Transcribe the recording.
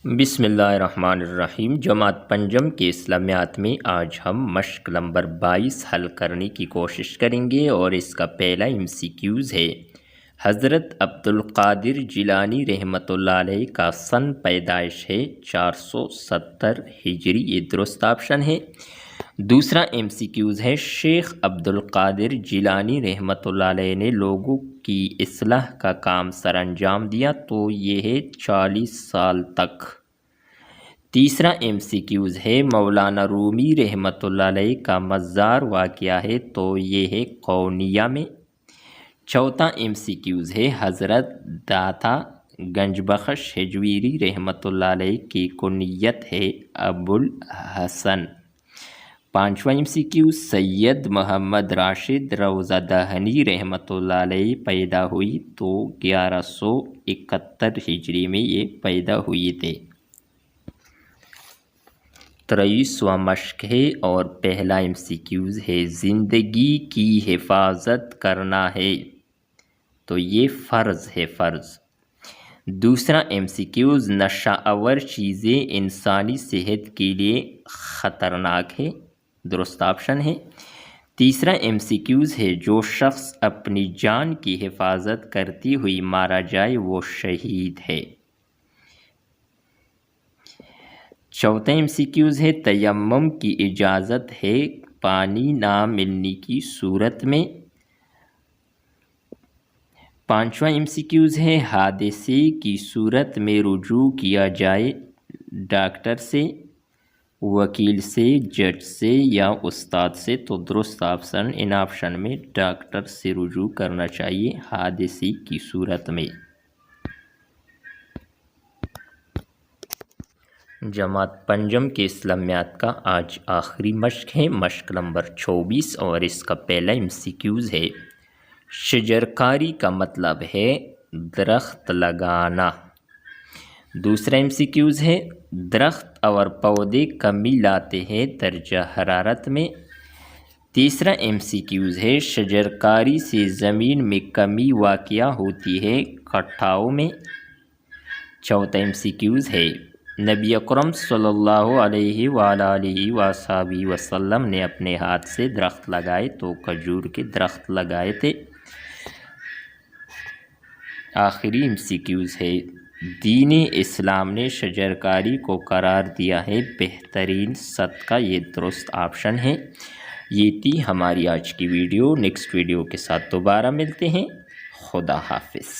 بسم اللہ الرحمن الرحیم۔ جماعت پنجم کے اسلامیات میں آج ہم مشق نمبر 22 حل کرنے کی کوشش کریں گے اور اس کا پہلا MCQs ہے۔ حضرت عبدالقادر جیلانی رحمۃ اللہ علیہ کا سن پیدائش ہے 470 ہجری، یہ درست آپشن ہے۔ دوسرا MCQs ہے، شیخ عبدالقادر جیلانی رحمۃ اللہ علیہ نے لوگوں کی اصلاح کا کام سر انجام دیا تو یہ ہے 40 سال تک۔ تیسرا MCQs ہے، مولانا رومی رحمۃ اللہ علیہ کا مزار واقع ہے تو یہ ہے قونیہ میں۔ چوتھا MCQs ہے، حضرت داتا گنج بخش ہجویری رحمۃ اللہ علیہ کی کنیت ہے ابو الحسن۔ پانچواں MCQs، سید محمد راشد روضہ دہنی رحمۃ اللہ علیہ پیدا ہوئی تو 1171 ہجری میں یہ پیدا ہوئی تھے۔ 23واں مشق ہے اور پہلا MCQs ہے، زندگی کی حفاظت کرنا ہے تو یہ فرض ہے، فرض۔ دوسرا MCQs، نشہ آور چیزیں انسانی صحت کے لیے خطرناک ہے، درست آپشن ہے۔ تیسرا MCQs ہے، جو شخص اپنی جان کی حفاظت کرتی ہوئی مارا جائے وہ شہید ہے۔ چوتھا MCQs ہے، تیمم کی اجازت ہے پانی نہ ملنے کی صورت میں۔ پانچواں MCQs ہے، حادثے کی صورت میں رجوع کیا جائے ڈاکٹر سے، وکیل سے، جج سے یا استاد سے تو درست آپشن ان آپشن میں ڈاکٹر سے رجوع کرنا چاہیے حادثے کی صورت میں۔ جماعت پنجم کے اسلامیات کا آج آخری مشق ہے، مشق نمبر 24 اور اس کا پہلا MCQs ہے، شجرکاری کا مطلب ہے درخت لگانا۔ دوسرا MCQs ہے، درخت اور پودے کمی لاتے ہیں درجہ حرارت میں۔ تیسرا MCQs ہے، شجرکاری سے زمین میں کمی واقع ہوتی ہے کٹاؤ میں۔ چوتھا MCQs ہے، نبی اکرم صلی اللہ علیہ وآلہ وصحبہ وسلم نے اپنے ہاتھ سے درخت لگائے تو کھجور کے درخت لگائے تھے۔ آخری MCQs ہے، دین اسلام نے شجرکاری کو قرار دیا ہے بہترین صدقہ، یہ درست آپشن ہے۔ یہ تھی ہماری آج کی ویڈیو۔ نیکسٹ ویڈیو کے ساتھ دوبارہ ملتے ہیں۔ خدا حافظ۔